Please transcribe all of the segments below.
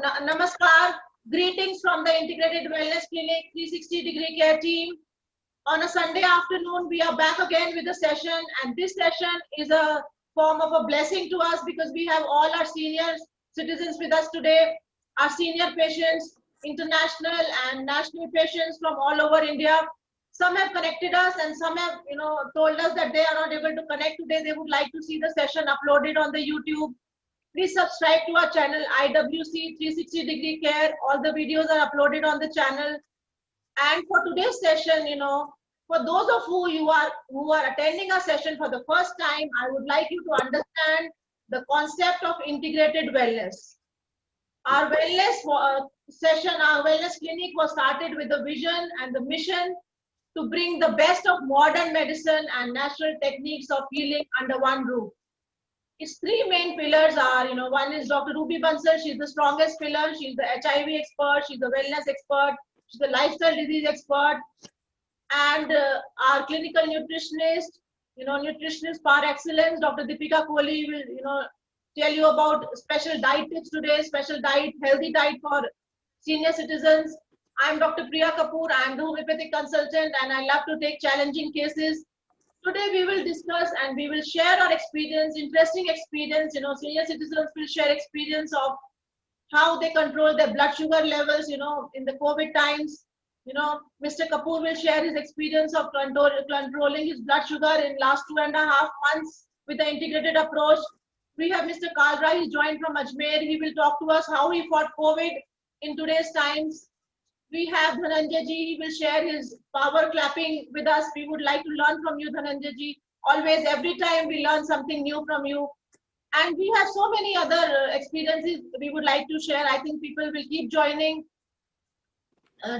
Namaskar, greetings from the Integrated Wellness Clinic 360-degree care team. On a Sunday afternoon, we are back again with a session, and this session is a form of a blessing to us because we have all our senior citizens with us today, our senior patients, international and national patients from all over India. Some have connected us and some have told us that they are not able to connect today. They would like to see the session uploaded on the YouTube. Please subscribe to our channel IWC 360-degree care. All the videos are uploaded on the channel. And for today's session, for those of who are attending our session for the first time, I would like you to understand the concept of integrated wellness. Our wellness session, our wellness clinic was started with the vision and the mission to bring the best of modern medicine and natural techniques of healing under one roof. Its three main pillars are, one is Dr. Ruby Bansal. She's the strongest pillar. She's the HIV expert. She's the wellness expert. She's the lifestyle disease expert. And our clinical nutritionist, nutritionist par excellence, Dr. Deepika Kohli will, tell you about special diet tips today, special diet, healthy diet for senior citizens. I'm Dr. Priya Kapoor. I'm the homeopathic consultant, and I love to take challenging cases. Today we will discuss and we will share our experience, interesting experience. Senior citizens will share experience of how they control their blood sugar levels, in the COVID times. Mr. Kapoor will share his experience of controlling his blood sugar in last 2.5 months with the integrated approach. We have Mr. Kalra, he's joined from Ajmer. He will talk to us how he fought COVID in today's times. We have Dhananjay ji, he will share his power clapping with us. We would like to learn from you, Dhananjay ji. Always, every time we learn something new from you. And we have so many other experiences we would like to share. I think people will keep joining.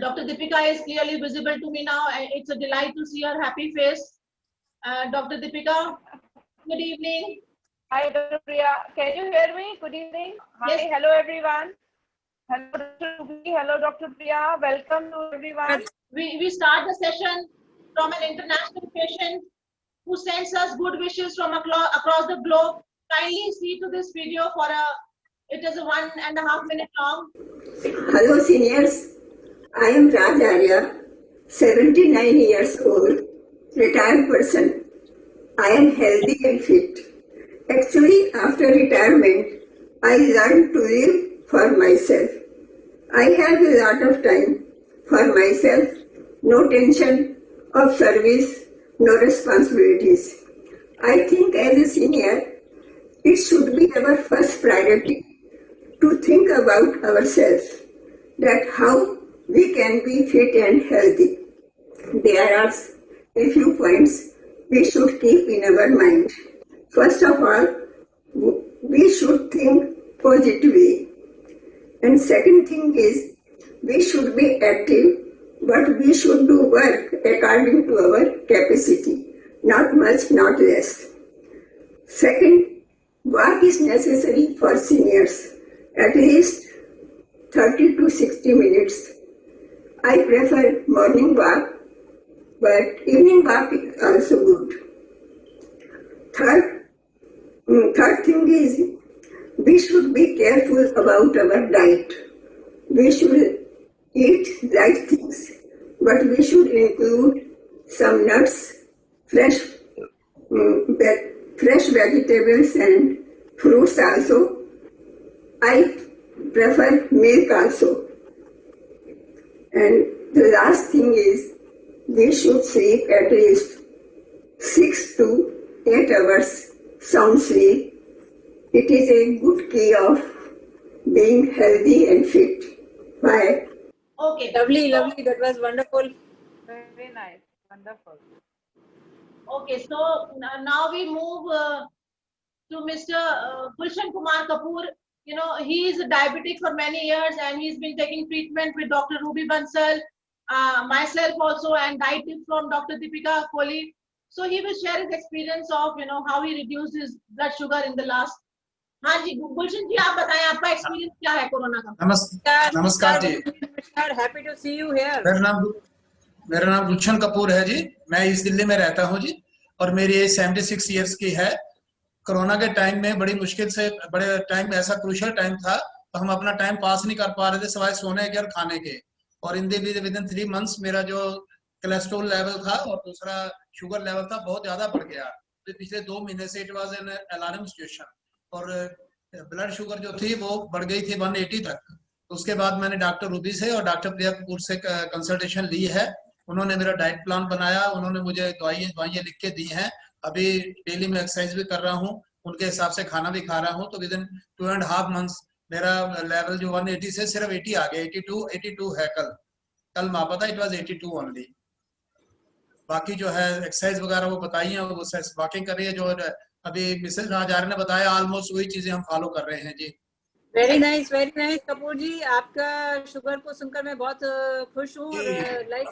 Dr. Deepika is clearly visible to me now. It's a delight to see her happy face. Dr. Deepika, good evening. Hi, Dr. Priya. Can you hear me? Good evening. Hi, yes. Hello, everyone. Hello, Dr. Ruby. Hello, Dr. Priya. Welcome to everyone. We start the session from an international patient who sends us good wishes from across the globe. Kindly see to this video it is a 1.5 minute long. Hello seniors, I am Raj Arya, 79 years old, retired person. I am healthy and fit. Actually, after retirement, I learned to live for myself. I have a lot of time for myself, no tension of service, no responsibilities. I think as a senior, it should be our first priority to think about ourselves, that how we can be fit and healthy. There are a few points we should keep in our mind. First of all, we should think positively. And second thing is, we should be active, but we should do work according to our capacity. Not much, not less. Second, walk is necessary for seniors, at least 30 to 60 minutes. I prefer morning walk, but evening walk is also good. Third thing is, we should be careful about our diet. We should eat light things, but we should include some nuts, fresh vegetables and fruits also. I prefer milk also. And the last thing is, we should sleep at least 6 to 8 hours sound sleep. It is a good key of being healthy and fit. Bye. Okay. Lovely. That was wonderful. Very nice. Wonderful. Okay, so now we move to Mr. Gulshan Kumar Kapoor. He is a diabetic for many years and he's been taking treatment with Dr. Ruby Bansal, myself also, and diet tips from Dr. Deepika Kohli. So he will share his experience of, how he reduced his blood sugar in the last. हाँ जी, गुलशन जी आप बताएं आपका experience क्या है corona का? नमस्कार जी। Happy to see you here. मेरा नाम गुलशन कपूर है जी। मैं इस दिल्ली में रहता हूँ जी और मेरी एज 76 इयर्स की है। कोरोना के टाइम में बड़े टाइम ऐसा क्रूशियल टाइम था तो हम अपना टाइम पास नहीं कर पा रहे थे सिवाय सोने के और खाने के। और इन विद इन 3 मंथ्स मेरा जो कोलेस्ट्रॉल लेवल था और दूसरा शुगर लेवल था बहुत ज्यादा बढ़ गया। तो पिछले 2 महीने से it was an alarming situation. और ब्लड शुगर जो थी वो बढ़ गई थी 180 तक। उसके बाद मैंने डॉक्टर रूबी से और डॉक्टर प्रिया कपूर से कंसल्टेशन ली है। उन्होंने मेरा डाइट प्लान बनाया, उन्होंने मुझे दवाइयाँ लिख के दी हैं। अभी डेली मैं एक्सरसाइज भी कर रहा हूँ, उनके हिसाब से खाना भी खा रहा हूँ। तो विद इन 2.5 मंथ्स मेरा लेवल जो 180 से सिर्फ 80 आ गया। 82 है। कल मापा था, इट वाज 82 ओनली। बाकी जो है एक्सरसाइज वगैरह वो बताइए, वो वॉकिंग कर रही है। जो अभी मिसेस राजारी ने बताया ऑलमोस्ट वही चीजें हम फॉलो कर रहे हैं जी। वेरी नाइस कपूर जी। आपका शुगर को सुनकर मैं बहुत खुश हूँ। और लाइक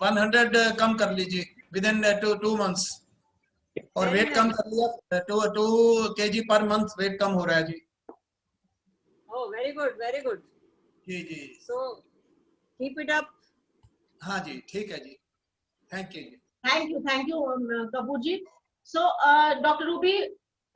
100 कम कर लीजिए विद इन 2 मंथ्स। और Very वेट कम nice. कर लिया, 2 kg पर मंथ वेट कम हो रहा है जी। Oh, very good, very good. Ji ji. So keep it up. हाँ जी, ठीक है जी, थैंक यू जी। Thank you Kapoor ji. So doctor Ruby,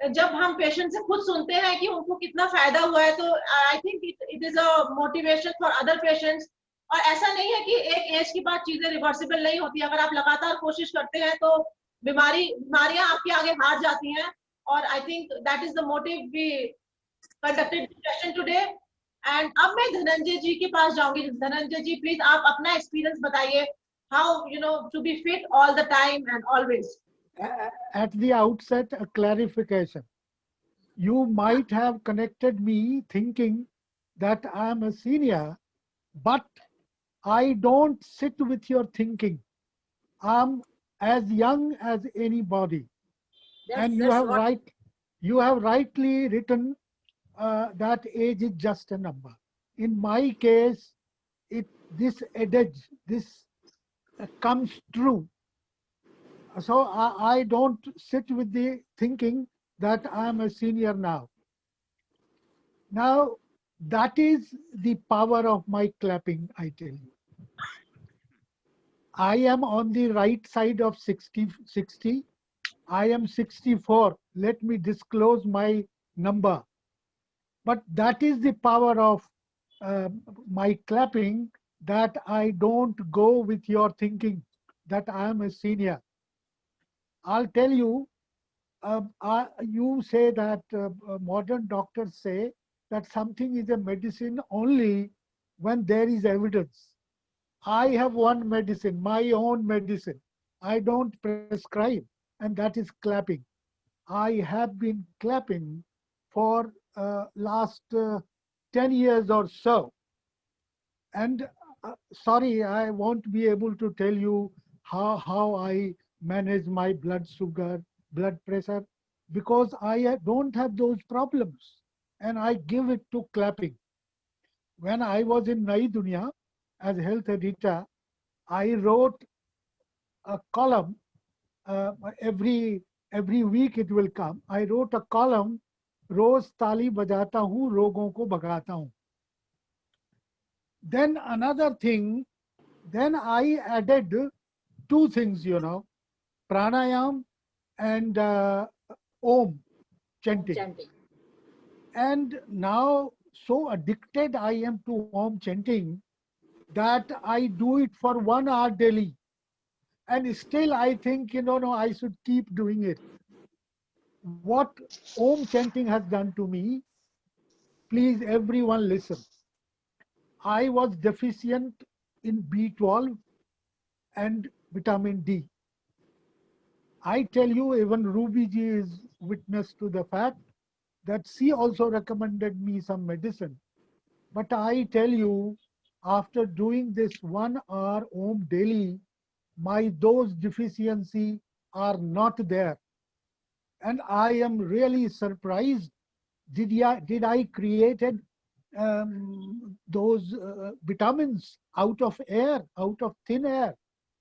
जब हम पेशेंट से खुद सुनते हैं कि उनको कितना फायदा हुआ है, तो I think it is a motivation for other patients. और ऐसा नहीं है कि एक एज के बाद चीजें रिवर्सिबल नहीं होती। अगर आप लगातार कोशिश करते हैं तो बीमारियां आपके आगे हार जाती हैं। और I think that is the motive we conducted session today. And अब मैं धनंजय जी के पास जाऊंगी। धनंजय जी, प्लीज आप अपना एक्सपीरियंस बताइए, how to be fit all the time and always. At the outset, a clarification. You might have connected me thinking that I am a senior, but I don't sit with your thinking. I'm as young as anybody. And you have rightly written that age is just a number. In my case, this adage, this comes true. So I don't sit with the thinking that I'm a senior now. Now, that is the power of my clapping, I tell you. I am on the right side of 60. I am 64. Let me disclose my number. But that is the power of my clapping, that I don't go with your thinking that I am a senior. I'll tell you, you say that modern doctors say that something is a medicine only when there is evidence. I have one medicine, my own medicine. I don't prescribe, and that is clapping. I have been clapping for last 10 years or so. And sorry, I won't be able to tell you how I manage my blood sugar, blood pressure, because I don't have those problems, and I give it to clapping. When I was in Nai Dunya as health editor, I wrote a column every week it will come. I wrote a column, रोज ताली बजाता हूँ, रोगों को भगाता हूँ. Then another thing, then I added 2 things, pranayam and Om chanting. And now so addicted I am to Om chanting that I do it for 1 hour daily. And still I think, no, I should keep doing it. What Om chanting has done to me, please everyone listen. I was deficient in B12 and vitamin D. I tell you, even Ruby ji is witness to the fact that she also recommended me some medicine. But I tell you, after doing this 1 hour Om daily, my those deficiency are not there. And I am really surprised. Did I created those vitamins out of air, out of thin air?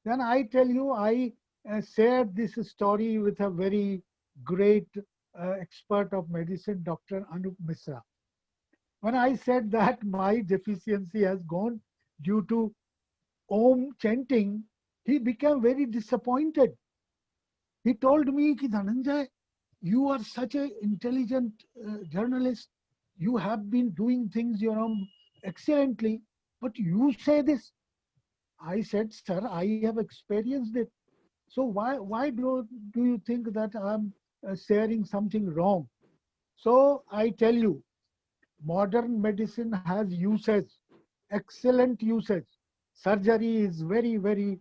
Then I tell you, I shared this story with a very great expert of medicine, Dr. Anup Misra. When I said that my deficiency has gone due to Om chanting, he became very disappointed. He told me, Dhananjay, you are such an intelligent journalist. You have been doing things, excellently, but you say this. I said, sir, I have experienced it. So why do you think that I'm sharing something wrong? So I tell you, modern medicine has uses, excellent uses. Surgery is very,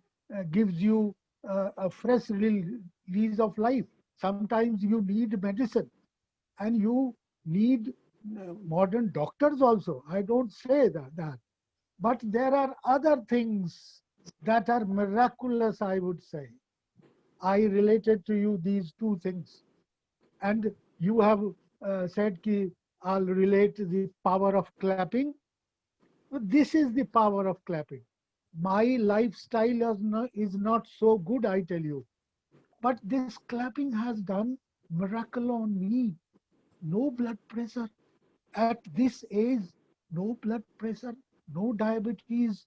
gives you a fresh lease of life. Sometimes you need medicine and you need modern doctors also. I don't say that. But there are other things that are miraculous, I would say. I related to you these two things. And you have said ki I'll relate the power of clapping. This is the power of clapping. My lifestyle is not so good, I tell you. But this clapping has done miracle on me. No blood pressure. At this age, no blood pressure, no diabetes.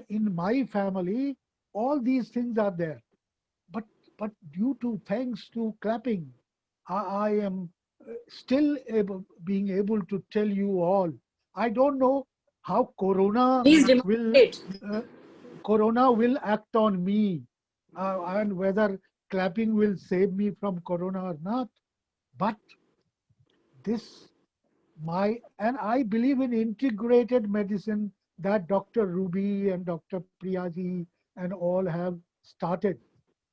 In my family, all these things are there. But but due to thanks to clapping, I am still being able to tell you all. I don't know how Please will demonstrate. uh, corona will act on me, and whether clapping will save me from corona or not. But this and I believe in integrated medicine that Dr. Ruby and Dr. Priyaji and all have started.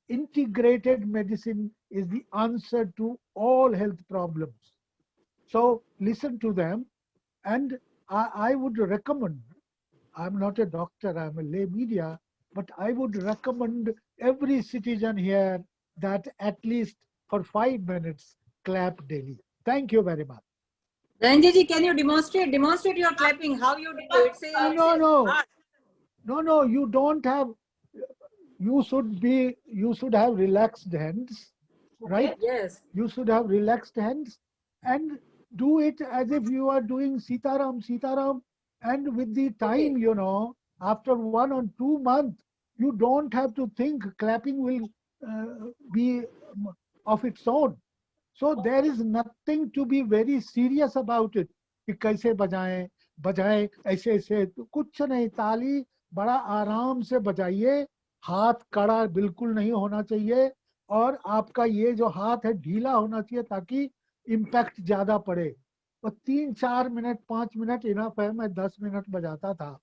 Integrated medicine is the answer to all health problems. So listen to them, and I would recommend, I'm not a doctor, I'm a lay media, but I would recommend every citizen here that at least for 5 minutes clap daily. Thank you very much. Ranjit ji, can you demonstrate? Demonstrate your clapping. How you do? It's a, it's a No. art. No, you don't have, you should have relaxed hands, right? Yes. You should have relaxed hands and do it as if you are doing Sitaram. And with the time, after 1 or 2 months, you don't have to think clapping will be of its own. So there is nothing to be very serious about it. कि कैसे बजाएं बजाएं ऐसे ऐसे तो कुछ नहीं ताली बड़ा आराम से बजाइए हाथ कड़ा बिल्कुल नहीं होना चाहिए और आपका ये जो हाथ है ढीला होना चाहिए ताकि इम्पैक्ट ज्यादा पड़े और 3-4 मिनट 5 मिनट इनफ है मैं 10 मिनट बजाता था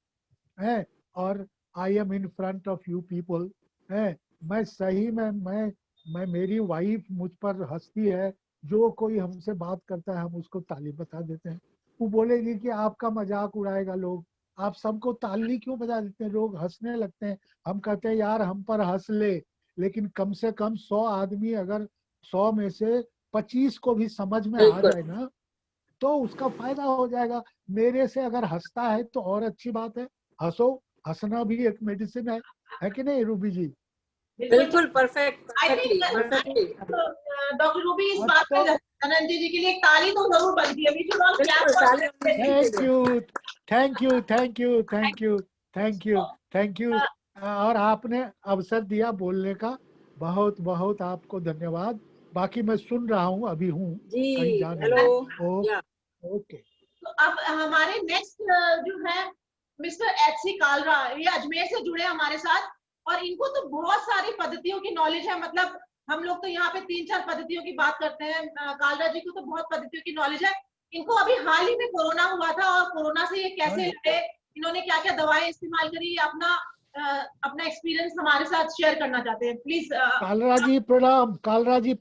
है और I am in front of you people है मैं सही में मैं मेरी वाइफ मुझ पर हंसती है जो कोई हमसे बात करता है हम उसको ताली बता देते हैं वो बोलेगी कि आपका मजाक उड़ाएगा लोग आप सबको ताली क्यों बजा देते हैं लोग हंसने लगते हैं हम कहते हैं यार हम पर हंस ले लेकिन कम से कम 100 आदमी अगर 100 में से 25 को भी समझ में आ जाए ना तो उसका फायदा हो जाएगा मेरे से अगर हंसता है तो और अच्छी बात है हंसो हंसना भी एक मेडिसिन है कि नहीं रूबी जी बिल्कुल perfect I think doctor Ruby इस बात पे धनंजय जी के लिए एक ताली तो जरूर बनती है we should all clap thank you और आपने अवसर दिया बोलने का बहुत बहुत आपको धन्यवाद बाकी मैं सुन रहा हूँ अभी हूँ कहीं जाने ओके तो अब हमारे नेक्स्ट जो है मिस्टर एच.सी. कालरा ये अजमेर से जुड़े हमारे साथ और इनको तो बहुत सारी पद्धतियों की नॉलेज है मतलब हम लोग तो यहाँ पे 3-4 पद्धतियों की बात करते हैं कालरा जी को तो बहुत पद्धतियों की नॉलेज है इनको अभी हाल ही में कोरोना हुआ था और कोरोना से ये कैसे लड़े इन्होंने क्या क्या दवाएं इस्तेमाल करी अपना एक्सपीरियंस हमारे साथ शेयर करना चाहते हैं प्लीज कालरा जी प्रणाम कालरा जी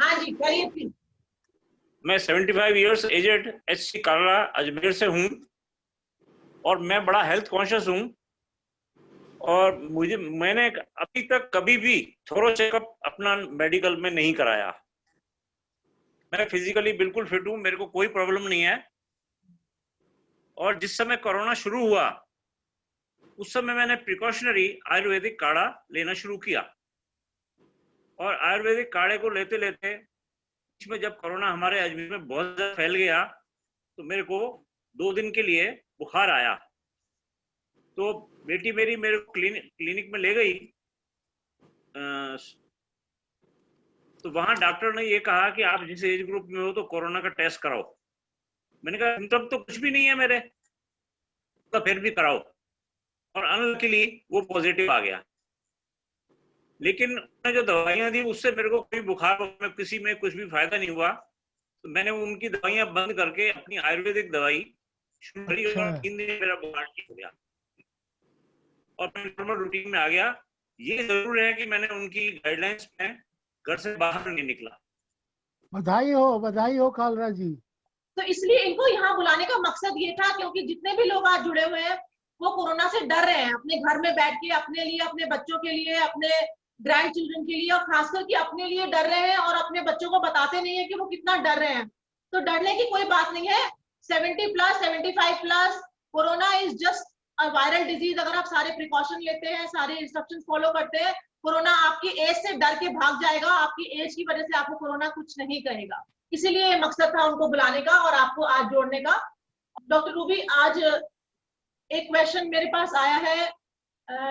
हाँ जी करिए प्लीज मैं 75 इयर्स एजेड एच.सी. कालरा अजमेर से हूँ और मैं बड़ा हेल्थ कॉन्शियस हूँ और मैंने अभी तक कभी भी थोरो चेकअप अपना मेडिकल में नहीं कराया मैं फिजिकली बिल्कुल फिट हूँ मेरे को कोई प्रॉब्लम नहीं है और जिस समय कोरोना शुरू हुआ उस समय मैंने प्रिकॉशनरी आयुर्वेदिक काढ़ा लेना शुरू किया और आयुर्वेदिक काढ़े को लेते लेते में जब कोरोना हमारे अजमेर में बहुत ज्यादा फैल गया तो मेरे को 2 दिन के लिए बुखार आया तो बेटी मेरी मेरे को क्लिनिक में ले गई तो वहां डॉक्टर ने ये कहा कि आप जिस एज ग्रुप में हो तो कोरोना का टेस्ट कराओ। मैंने कहा सिम्टम तो कुछ भी नहीं है मेरे, तो फिर भी कराओ, और अनलकीली वो पॉजिटिव आ गया। लेकिन उन्होंने जो दवाइयां दी उससे मेरे को कोई बुखार में किसी में कुछ भी फायदा नहीं हुआ। तो मैंने उनकी दवाइयां बंद करके अपनी आयुर्वेदिक दवाई शुरू करी और अच्छा। 3 दिन में मेरा बुखार ठीक हो गया और मैं नॉर्मल रूटीन में आ गया। ये जरूर है कि मैंने उनकी गाइडलाइंस में घर से बाहर नहीं निकला। बधाई हो कालरा जी। तो इसलिए इनको यहाँ बुलाने का मकसद ये था, क्योंकि जितने भी लोग आज जुड़े हुए हैं वो कोरोना से डर रहे हैं, अपने घर में बैठ के अपने लिए, अपने बच्चों के लिए, अपने ग्रैंड चिल्ड्रन के लिए, और खासकर कि अपने लिए डर रहे हैं और अपने बच्चों को बताते नहीं है कि वो कितना डर रहे हैं। तो डरने की कोई बात नहीं है। 70+, 75+, corona is just a viral disease. अगर आप सारे प्रिकॉशन लेते हैं, सारे इंस्ट्रक्शंस फॉलो करते हैं, कोरोना आपकी एज से डर के भाग जाएगा। आपकी एज की वजह से आपको कोरोना कुछ नहीं कहेगा। इसीलिए मकसद था उनको बुलाने का और आपको आज जोड़ने का। डॉक्टर रूबी, आज एक क्वेश्चन मेरे पास आया है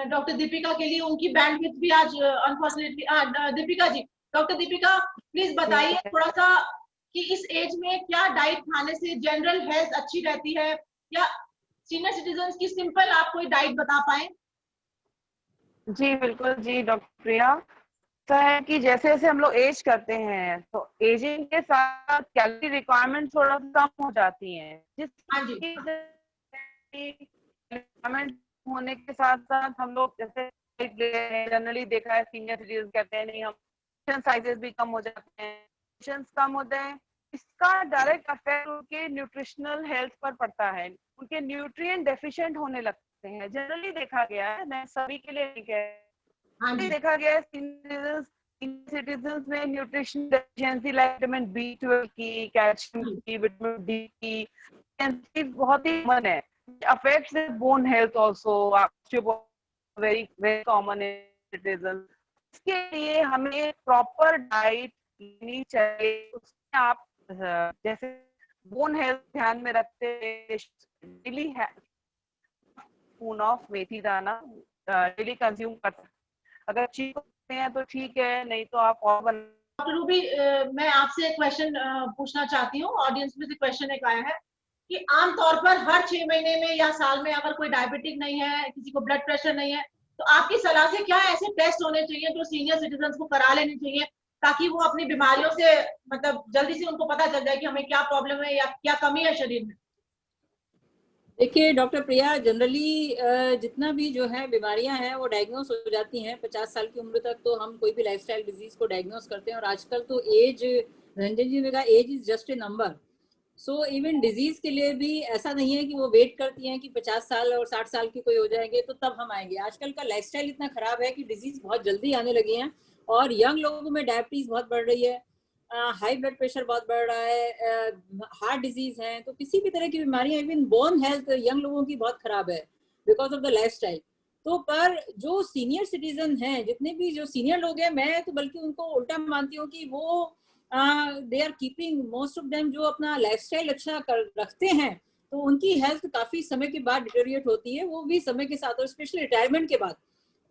डॉक्टर दीपिका के लिए। उनकी बैंडविड्थ भी आज unfortunately, Deepika ji, doctor Deepika please बताइए थोड़ा सा कि इस एज में क्या डाइट खाने से जनरल हेल्थ अच्छी रहती है, या सीनियर सिटीजन की सिंपल आप कोई डाइट बता पाए? जी बिल्कुल जी डॉक्टर प्रिया। ऐसा है कि जैसे जैसे हम लोग एज करते हैं तो एजिंग के साथ कैलोरी रिक्वायरमेंट थोड़ा कम हो जाती है, जिस हाँ जी। रिक्वायरमेंट होने के साथ साथ हम लोग जैसे जनरली देखा है सीनियर सिटीजन कहते हैं नहीं, हम साइजेस भी कम हो जाते हैं, कम होते हैं। इसका डायरेक्ट इफेक्ट उनके न्यूट्रिशनल हेल्थ पर पड़ता है, उनके न्यूट्रिएंट डेफिशिएंट होने लगते हैं। जनरली देखा गया है, मैं सभी के लिए नहीं कह रही, हाँ जी। देखा गया है सिटीजन में nutrition deficiency like vitamin B12 की, कैल्शियम की, विटामिन डी की बहुत ही कॉमन है। Affects bone health also, very very common in citizen. इसके लिए हमें प्रॉपर डाइट लेनी चाहिए। उसमें आप जैसे बोन हेल्थ ध्यान में रखते हुए डेली स्पून ऑफ मेथी दाना डेली कंज्यूम कर सकते हैं। अगर ठीक होते हैं तो ठीक है, नहीं तो आप और बना। डॉक्टर रूबी, मैं आपसे एक क्वेश्चन पूछना चाहती हूँ। ऑडियंस में से क्वेश्चन एक आया है कि आमतौर पर हर 6 महीने में या साल में अगर कोई डायबिटिक नहीं है, किसी को ब्लड प्रेशर नहीं है, तो आपकी सलाह से क्या ऐसे टेस्ट होने चाहिए जो सीनियर सिटीजन को करा लेने चाहिए, ताकि वो अपनी बीमारियों से मतलब जल्दी से उनको पता चल जाए कि हमें क्या प्रॉब्लम है या क्या कमी है शरीर में? देखिए डॉक्टर प्रिया, जनरली जितना भी जो है बीमारियां हैं वो डायग्नोस हो जाती हैं 50 साल की उम्र तक। तो हम कोई भी लाइफस्टाइल डिजीज को डायग्नोस करते हैं, और आजकल तो एज, रंजन जी ने कहा age is just a number. So even disease के लिए भी ऐसा नहीं है कि वो वेट करती हैं कि 50 साल और 60 साल की कोई हो जाएंगे तो तब हम आएंगे। आजकल का लाइफस्टाइल इतना खराब है कि डिजीज बहुत जल्दी आने लगी हैं, और यंग लोगों में डायबिटीज बहुत बढ़ रही है, हाई ब्लड प्रेशर बहुत बढ़ रहा है, हार्ट डिजीज है। तो किसी भी तरह की बीमारियां, इवन बोन हेल्थ यंग लोगों की बहुत खराब है बिकॉज ऑफ द लाइफस्टाइल। तो पर जो सीनियर सिटीजन हैं, जितने भी जो सीनियर लोग हैं, मैं तो बल्कि उनको उल्टा मानती हूँ कि वो they are keeping most of them, जो अपना लाइफस्टाइल अच्छा रखते हैं तो उनकी हेल्थ काफी समय के बाद डिटेरिएट होती है, वो भी समय के साथ, और स्पेशली रिटायरमेंट के बाद।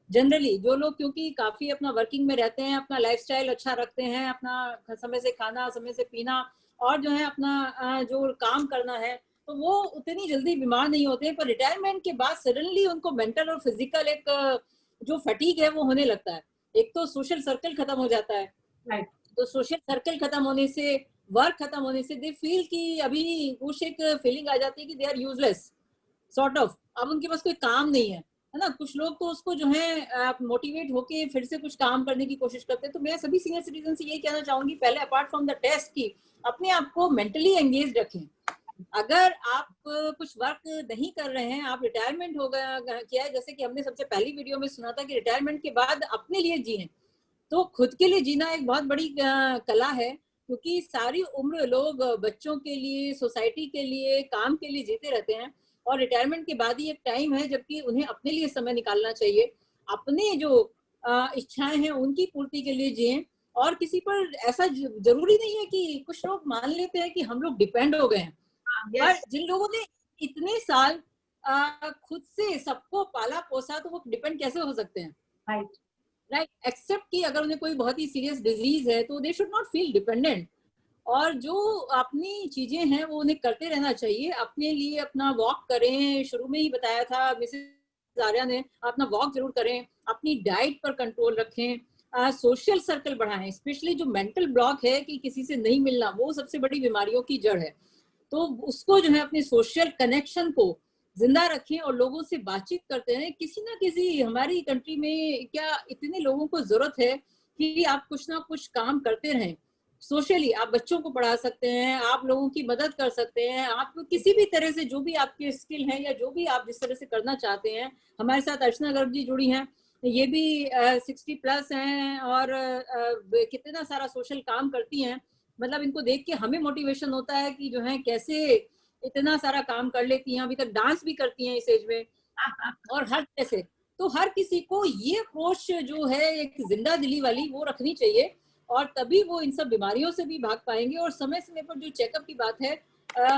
जनरली जो लोग क्योंकि काफी अपना वर्किंग में रहते हैं, अपना लाइफस्टाइल अच्छा रखते हैं, अपना समय से खाना, समय से पीना, और जो है अपना जो काम करना है, तो वो उतनी जल्दी बीमार नहीं होते हैं। पर रिटायरमेंट के बाद सडनली उनको मेंटल और फिजिकल एक जो फटीग है वो होने लगता है। एक तो सोशल सर्कल खत्म हो जाता है, राइट। तो सोशल सर्कल खत्म होने से, वर्क खत्म होने से दे फील कि अभी कुछ एक फीलिंग आ जाती है कि they are useless sort of, अब उनके पास कोई काम नहीं है ना। कुछ लोग तो उसको जो है मोटिवेट होके फिर से कुछ काम करने की कोशिश करते हैं। तो मैं सभी सीनियर सिटीजन से यही कहना चाहूंगी, पहले अपार्ट फ्रॉम द टेस्ट की अपने आप को मेंटली एंगेज रखें। अगर आप कुछ वर्क नहीं कर रहे हैं, आप रिटायरमेंट हो गया किया है, जैसे कि हमने सबसे पहली वीडियो में सुना था कि रिटायरमेंट के बाद अपने लिए जिए, तो खुद के लिए जीना एक बहुत बड़ी कला है। क्योंकि सारी उम्र लोग बच्चों के लिए, सोसाइटी के लिए, काम के लिए जीते रहते हैं, और रिटायरमेंट के बाद ही एक टाइम है जबकि उन्हें अपने लिए समय निकालना चाहिए, अपने जो इच्छाएं हैं उनकी पूर्ति के लिए जिए। और किसी पर ऐसा जरूरी नहीं है कि कुछ लोग मान लेते हैं कि हम लोग डिपेंड हो गए हैं, पर जिन लोगों ने इतने साल खुद से सबको पाला पोसा, तो वो डिपेंड कैसे हो सकते हैं? राइट। राइट, एक्सेप्ट कि अगर उन्हें कोई बहुत ही सीरियस डिजीज है तो they should not feel dependent, और जो अपनी चीजें हैं वो उन्हें करते रहना चाहिए, अपने लिए अपना वॉक करें, शुरू में ही बताया था मिसेस आर्या ने, अपना वॉक जरूर करें, अपनी डाइट पर कंट्रोल रखें, सोशल सर्कल बढ़ाएं, स्पेशली जो मेंटल ब्लॉक है कि किसी से नहीं मिलना, वो सबसे बड़ी बीमारियों की जड़ है, तो उसको जो है अपने सोशल कनेक्शन को जिंदा रखें और लोगों से बातचीत करते हैं। किसी ना किसी, हमारी कंट्री में क्या इतने लोगों को जरूरत है कि आप कुछ ना कुछ काम करते रहें सोशली, आप बच्चों को पढ़ा सकते हैं, आप लोगों की मदद कर सकते हैं, आप किसी भी तरह से जो भी आपके स्किल हैं या जो भी आप जिस तरह से करना चाहते हैं। हमारे साथ अर्चना गर्ग जी जुड़ी हैं, ये भी 60+ हैं और कितना सारा सोशल काम करती हैं, मतलब इनको देख के हमें मोटिवेशन होता है कि जो है कैसे इतना सारा काम कर लेती हैं, अभी तक डांस भी करती हैं इस एज में, और हर तरह से। तो हर किसी को ये अप्रोच जो है एक जिंदा दिली वाली वो रखनी चाहिए, और तभी वो इन सब बीमारियों से भी भाग पाएंगे। और समय समय पर जो चेकअप की बात है,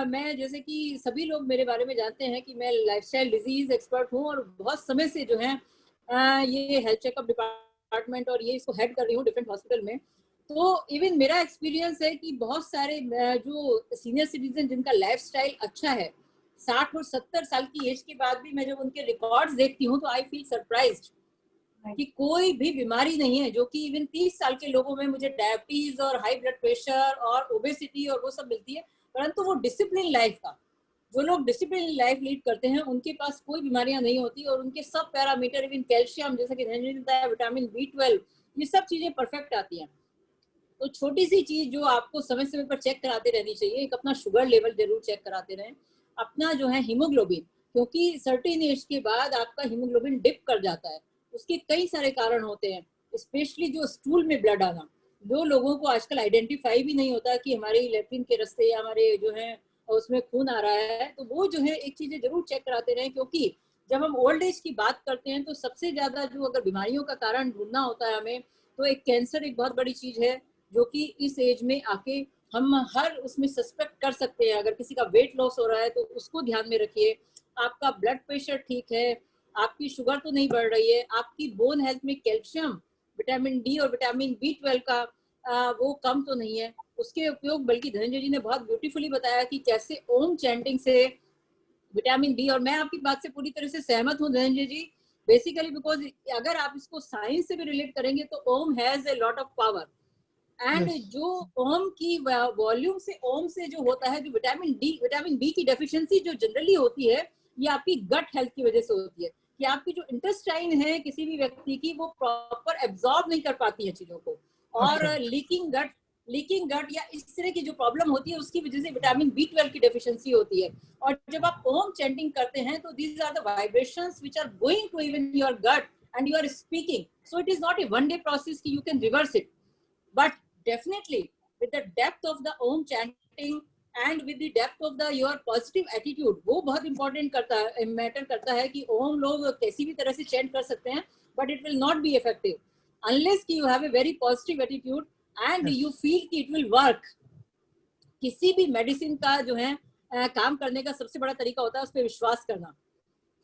मैं जैसे कि सभी लोग मेरे बारे में जानते हैं कि मैं लाइफस्टाइल डिजीज एक्सपर्ट हूँ, और बहुत समय से जो है ये हेल्थ चेकअप डिपार्टमेंट और ये इसको हेड कर रही हूँ डिफरेंट हॉस्पिटल में। तो इवन मेरा एक्सपीरियंस है कि बहुत सारे जो सीनियर सिटीजन जिनका लाइफस्टाइल अच्छा है, 60 और 70 साल की एज के बाद भी मैं जब उनके रिकॉर्ड्स देखती हूँ तो आई फील सरप्राइज्ड कि कोई भी बीमारी नहीं है, जो कि इवन 30 साल के लोगों में मुझे डायबिटीज और हाई ब्लड प्रेशर और ओबेसिटी और वो सब मिलती है, परंतु वो डिसिप्लिन लाइफ का, जो लोग डिसिप्लिन लाइफ लीड करते हैं उनके पास कोई बीमारियां नहीं होती, और उनके सब पैरामीटर, इवन कैल्शियम, जैसा कि धनंजय ने बताया, विटामिन B12, ये सब चीजें परफेक्ट आती हैं। तो छोटी सी चीज जो आपको समय समय पर चेक कराते रहनी चाहिए, एक अपना शुगर लेवल जरूर चेक कराते रहें, अपना जो है हीमोग्लोबिन, क्योंकि सर्टेन एज के बाद आपका हीमोग्लोबिन डिप कर जाता है, उसके कई सारे कारण होते हैं, स्पेशली जो स्टूल में ब्लड आना, जो लोगों को आजकल आइडेंटिफाई भी नहीं होता कि हमारे लेट्रिन के रास्ते या हमारे जो है उसमें खून आ रहा है, तो वो जो है एक चीजें जरूर चेक कराते रहें, क्योंकि जब हम ओल्ड एज की बात करते हैं तो सबसे ज्यादा जो अगर बीमारियों का कारण ढूंढना होता है हमें, तो एक कैंसर एक बहुत बड़ी चीज है, जो कि इस एज में आके हम हर उसमें सस्पेक्ट कर सकते हैं। अगर किसी का वेट लॉस हो रहा है तो उसको ध्यान में रखिए, आपका ब्लड प्रेशर ठीक है, आपकी शुगर तो नहीं बढ़ रही है, आपकी बोन हेल्थ में कैल्शियम, विटामिन D और विटामिन B12 का वो कम तो नहीं है, उसके उपयोग, बल्कि धनंजय जी ने बहुत ब्यूटीफुली बताया कि कैसे ओम चैंटिंग से विटामिन D, और मैं आपकी बात से पूरी तरह से सहमत हूँ धनंजय जी, बेसिकली बिकॉज अगर आप इसको साइंस से भी रिलेट करेंगे तो Om has a lot of power, and जो ओम की वॉल्यूम से, ओम से जो होता है, जो विटामिन बी की डेफिशिएंसी जो जनरली होती है, ये आपकी गट हेल्थ की वजह से होती है, कि आपकी जो इंटेस्टाइन है किसी भी व्यक्ति की, वो प्रॉपर एब्जॉर्ब नहीं कर पाती है चीजों को, और लीकिंग गट या इस तरह की जो प्रॉब्लम होती है उसकी वजह से विटामिन B12 की डेफिशिएंसी होती है। और जब आप ओम चैंटिंग करते हैं तो these are the vibrations which are going to even your gut and you are speaking, so it is not a one day process कि you can reverse it, but definitely with the depth of the om chanting and with the depth of the your positive attitude, वो बहुत important करता है, matter करता है कि ओम लोग कैसी भी तरह से चैंट कर सकते हैं, but it will not be effective unless कि you have a very positive attitude and you feel कि it will work। किसी भी मेडिसिन का जो है काम करने का सबसे बड़ा तरीका होता है उस पर विश्वास करना।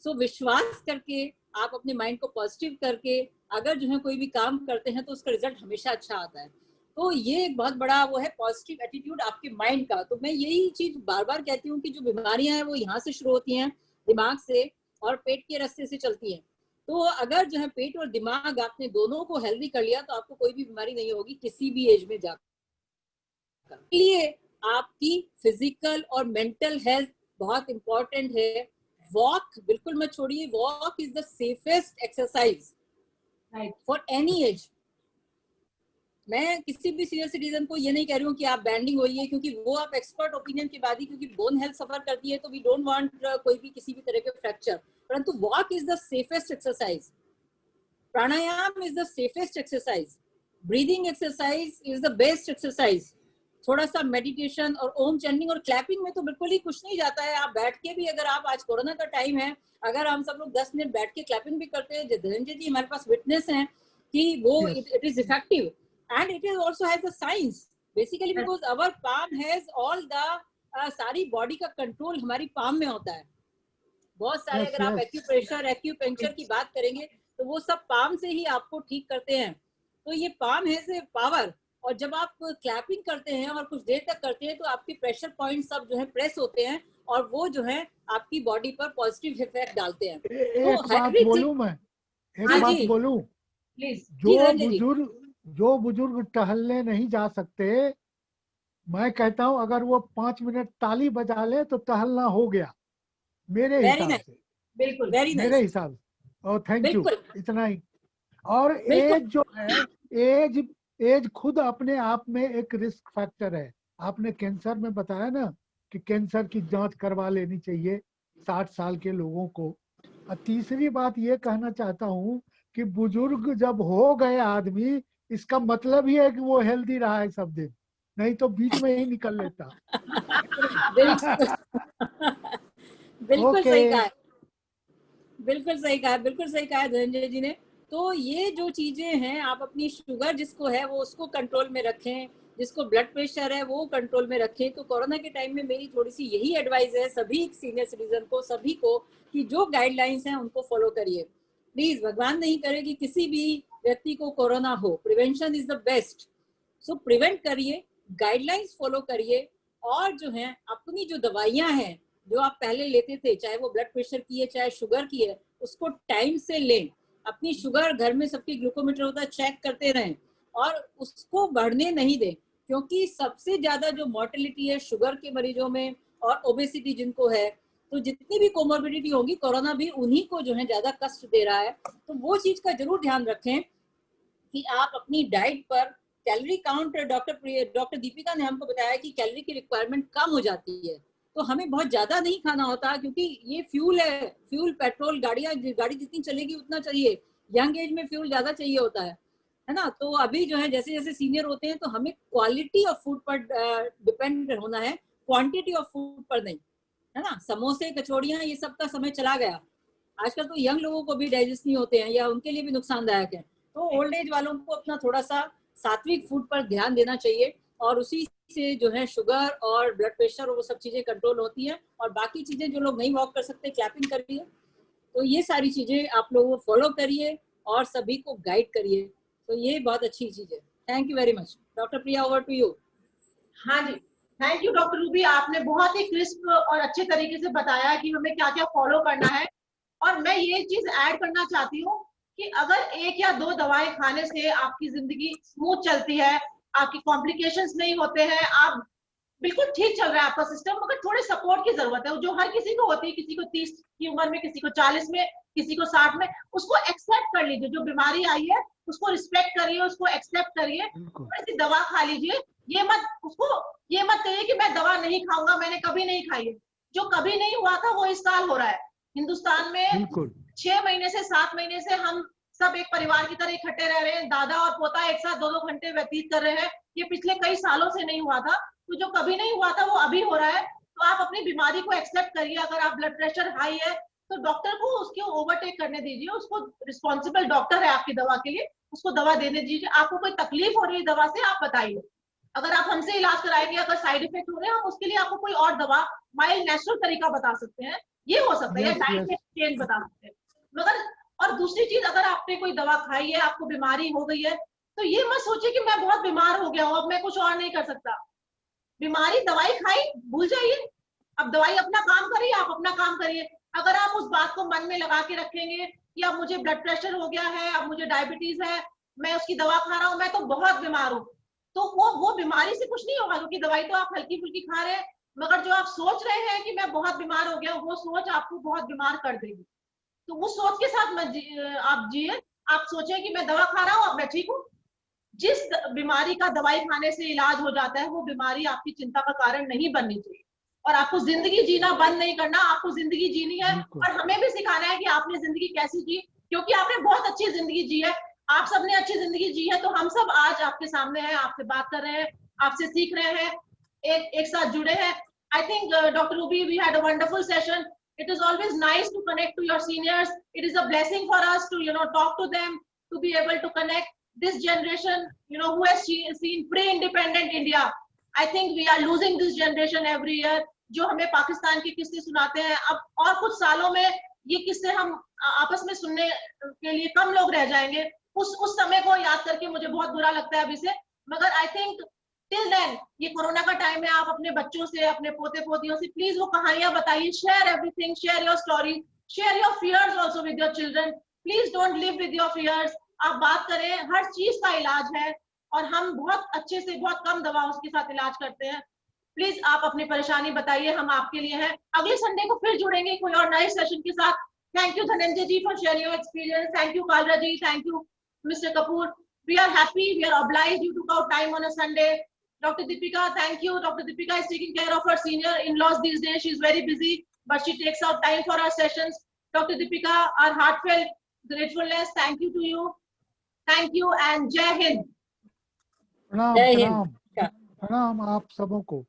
सो विश्वास करके आप अपने माइंड को पॉजिटिव करके अगर जो है कोई भी काम करते हैं तो उसका रिजल्ट हमेशा अच्छा आता है। तो ये एक बहुत बड़ा वो है पॉजिटिव एटीट्यूड आपके माइंड का। तो मैं यही चीज बार बार कहती हूँ कि जो बीमारियां हैं वो यहाँ से शुरू होती हैं, दिमाग से, और पेट के रास्ते से चलती हैं। तो अगर जो है पेट और दिमाग आपने दोनों को हेल्दी कर लिया तो आपको कोई भी बीमारी नहीं होगी किसी भी एज में जाकर। इसलिए आपकी फिजिकल और मेंटल हेल्थ बहुत इंपॉर्टेंट है। वॉक बिल्कुल मत छोड़िए, walk is the safest exercise for any as. मैं किसी भी सीनियर सिटीजन को ये नहीं कह रही हूँ कि आप बैंडिंग होइए, क्योंकि वो आप एक्सपर्ट ओपिनियन के बाद ही, क्योंकि बोन हेल्थ सफर करती है तो वी डोंट वांट कोई भी किसी भी तरह के फ्रैक्चर, परंतु walk is the safest exercise, pranayama is the safest exercise, breathing exercise is the best exercise. थोड़ा सा मेडिटेशन और ओम चैंटिंग और क्लैपिंग में तो बिल्कुल ही कुछ नहीं जाता है। आप बैठ के भी, अगर आप, आज कोरोना का टाइम है, अगर हम सब लोग 10 मिनट बैठ के क्लैपिंग भी करते हैं, धनंजय जी हमारे पास विटनेस हैं कि वो it is effective and it is also has a science basically because our palm has all the सारी बॉडी का कंट्रोल हमारी पाम में होता है। बहुत सारे अगर आप एक्यूप्रेशर एक्यूपंक्चर की बात करेंगे तो वो सब पाम से ही आपको ठीक करते हैं। तो ये पाम है से पावर, और जब आप क्लैपिंग करते हैं और कुछ देर तक करते हैं तो आपके प्रेशर पॉइंट सब जो है प्रेस होते हैं और वो जो है आपकी बॉडी पर पॉजिटिव इफेक्ट डालते हैं। एक बात everything- बोलूं मैं, एक हाँ बात जी। बोलूं, प्लीज। जी, धनंजय जी। जो बुजुर्ग टहलने नहीं जा सकते, मैं कहता हूं अगर वो 5 मिनट ताली बजा ले तो टहलना हो गया, मेरे वेरी हिसाब नाइस, से, बिल्कुल। वेरी मेरे नाइस, हिसाब से। और थैंक यू, बिल्कुल इतना ही। और बिल्कुल। एज जो है, एज एज खुद अपने आप में एक रिस्क फैक्टर है। आपने कैंसर में बताया ना कि कैंसर की जांच करवा लेनी चाहिए 60 साल के लोगों को। और तीसरी बात ये कहना चाहता हूँ कि बुजुर्ग जब हो गए आदमी, इसका मतलब ही है कि वो हेल्दी रहा है सब दिन, नहीं तो बीच में ही निकल लेता। बिल्कुल बिल्कुल ओके, सही कहा है, बिल्कुल सही कहा है, बिल्कुल सही कहा है धनंजय जी ने। तो ये जो चीजें हैं, आप अपनी शुगर जिसको है वो उसको कंट्रोल में रखें, जिसको ब्लड प्रेशर है वो कंट्रोल में रखें। तो कोरोना के टाइम में मेरी थोड़ी सी यही एडवाइस है सभी सीनियर सिटीजन को, सभी को, कि जो गाइडलाइंस हैं उनको फॉलो करिए प्लीज। भगवान नहीं करे कि किसी भी व्यक्ति को कोरोना हो, prevention is the best. So prevent करिए, गाइडलाइंस फॉलो करिए, और जो है अपनी जो दवाइयां हैं जो आप पहले लेते थे, चाहे वो ब्लड प्रेशर की है चाहे शुगर की है, उसको टाइम से लें। अपनी शुगर घर में सबकी ग्लूकोमीटर होता है, चेक करते रहें और उसको बढ़ने नहीं दें, क्योंकि सबसे ज्यादा जो मॉर्टेलिटी है शुगर के मरीजों में और ओबेसिटी जिनको है, तो जितनी भी कोमोर्बिडिटी होगी कोरोना भी उन्हीं को जो है ज्यादा कष्ट दे रहा है। तो वो चीज का जरूर ध्यान रखें कि आप अपनी डाइट पर कैलोरी काउंट, डॉक्टर दीपिका ने हमको बताया कि कैलोरी की रिक्वायरमेंट कम हो जाती है, तो हमें बहुत ज्यादा नहीं खाना होता, क्योंकि ये फ्यूल है, फ्यूल पेट्रोल, गाड़ी जितनी चलेगी उतना चाहिए, यंग एज में फ्यूल ज्यादा चाहिए होता है ना। तो अभी जो है जैसे जैसे सीनियर होते हैं तो हमें क्वालिटी ऑफ फूड पर डिपेंड होना है, क्वांटिटी ऑफ फूड पर नहीं, है ना। समोसे कचौड़ियाँ ये सब का समय चला गया, आजकल तो यंग लोगों को भी डाइजेस्ट नहीं होते हैं या उनके लिए भी नुकसानदायक है। तो ओल्ड एज वालों को अपना थोड़ा सा सात्विक फूड पर ध्यान देना चाहिए, और उसी से जो है शुगर और ब्लड प्रेशर और वो सब चीजें कंट्रोल होती हैं। और बाकी चीजें जो लोग नहीं वॉक कर सकते, क्लैपिंग करिए। तो ये सारी चीजें आप लोग फॉलो करिए और सभी को गाइड करिए, तो ये बहुत अच्छी चीज है। Thank you very much. Doctor Priya, over to you. हाँ जी, थैंक यू डॉक्टर रूबी, आपने बहुत ही क्रिस्प और अच्छे तरीके से बताया कि हमें क्या क्या फॉलो करना है। और मैं ये चीज ऐड करना चाहती हूँ कि अगर 1 या 2 दवाएं खाने से आपकी जिंदगी स्मूथ चलती है, आपकी कॉम्प्लिकेशंस नहीं होते हैं, आप बिल्कुल ठीक चल रहा है आपका सिस्टम, मगर थोड़े सपोर्ट की जरूरत है, जो हर किसी को होती है, किसी को 30 की उम्र में, किसी को 40 में, किसी को 60 में। उसको एक्सेप्ट कर लीजिए, जो बीमारी आई है उसको रिस्पेक्ट करिए, उसको एक्सेप्ट करिए, थोड़ी सी दवा खा लीजिए। ये मत कहिए कि मैं दवा नहीं खाऊंगा, मैंने कभी नहीं खाई है। जो कभी नहीं हुआ था वो इस साल हो रहा है हिंदुस्तान में। बिल्कुल 6 महीने से 7 महीने से हम सब एक परिवार की तरह इकट्ठे रह रहे हैं, दादा और पोता एक साथ 2-2 घंटे व्यतीत कर रहे हैं। ये पिछले कई सालों से नहीं हुआ था, तो जो कभी नहीं हुआ था वो अभी हो रहा है। तो आप अपनी बीमारी को एक्सेप्ट करिए। अगर आप ब्लड प्रेशर हाई है तो डॉक्टर को उसके ओवरटेक करने दीजिए, उसको रिस्पॉन्सिबल डॉक्टर है आपकी दवा के लिए, उसको दवा देने दीजिए। आपको कोई तकलीफ हो रही है दवा से, आप बताइए। अगर आप हमसे इलाज कराएंगे, अगर साइड इफेक्ट हो रहे हैं, हम उसके लिए आपको कोई और दवा, माइल्ड नेचुरल तरीका बता सकते हैं, ये हो सकता है, या Yes, डाइट yes. में चेंज बता सकते हैं। मगर और दूसरी चीज, अगर आपने कोई दवा खाई है, आपको बीमारी हो गई है, तो ये मत सोचिए कि मैं बहुत बीमार हो गया हूँ, अब मैं कुछ और नहीं कर सकता। बीमारी, दवाई खाई, भूल जाइए। अब दवाई अपना काम करिए, आप अपना काम करिए। अगर आप उस बात को मन में लगा के रखेंगे कि अब मुझे ब्लड प्रेशर हो गया है, अब मुझे डायबिटीज है, मैं उसकी दवा खा रहा हूँ, मैं तो बहुत बीमार हूँ, तो वो बीमारी से कुछ नहीं होगा, क्योंकि दवाई तो आप हल्की फुल्की खा रहे हैं। मगर जो आप सोच रहे हैं कि मैं बहुत बीमार हो गया, वो सोच आपको बहुत बीमार कर देगी। तो उस सोच के साथ आप जिए। आप सोचें कि मैं दवा खा रहा हूँ, अब मैं ठीक हूँ। जिस बीमारी का दवाई खाने से इलाज हो जाता है, वो बीमारी आपकी चिंता का कारण नहीं बननी चाहिए। और आपको जिंदगी जीना बंद नहीं करना, आपको जिंदगी जीनी है। बिल्कुल। और हमें भी सिखाना है कि आपने जिंदगी कैसी जी, क्योंकि आपने बहुत अच्छी जिंदगी जी है। आप सबने अच्छी जिंदगी जी है, तो हम सब आज आपके सामने हैं, आपसे बात कर रहे हैं, आपसे सीख रहे हैं, एक साथ जुड़े हैं। I think Dr. Ruby, we had a wonderful session. It is always nice to connect to your seniors. It is a blessing for us to talk to them, to be able to connect this generation, who has seen pre-independent India. I think we are losing this generation every year. जो हमें पाकिस्तान के किस्से सुनाते हैं, अब और कुछ सालों में ये किस्से हम आपस में सुनने के लिए कम लोग रह जाएंगे। उस समय को याद करके मुझे बहुत बुरा लगता है अभी से, मगर आई थिंक टिल देन, ये कोरोना का टाइम है, आप अपने बच्चों से, अपने पोते पोतियों से प्लीज वो कहानियां बताइए, share everything, share your story, share your fears also with your children, please don't live with your fears. आप बात करें, हर चीज का इलाज है और हम बहुत अच्छे से, बहुत कम दवाओं के साथ इलाज करते हैं। प्लीज आप अपनी परेशानी बताइए, हम आपके लिए हैं। अगले संडे को फिर जुड़ेंगे कोई और नए सेशन के साथ। Thank you Dhananjay ji for sharing your experience, thank you Kalra ji, thank you Mr. Kapoor. We are happy, we are obliged you took out time on a Sunday. Dr. Deepika, thank you. Dr. Deepika is taking care of her senior in-laws these days. She's very busy, but she takes out time for our sessions. Dr. Deepika, our heartfelt gratefulness. Thank you to you. Thank you and Jai Hind. प्रणाम जय हिंद। प्रणाम प्रणाम आप सबों को।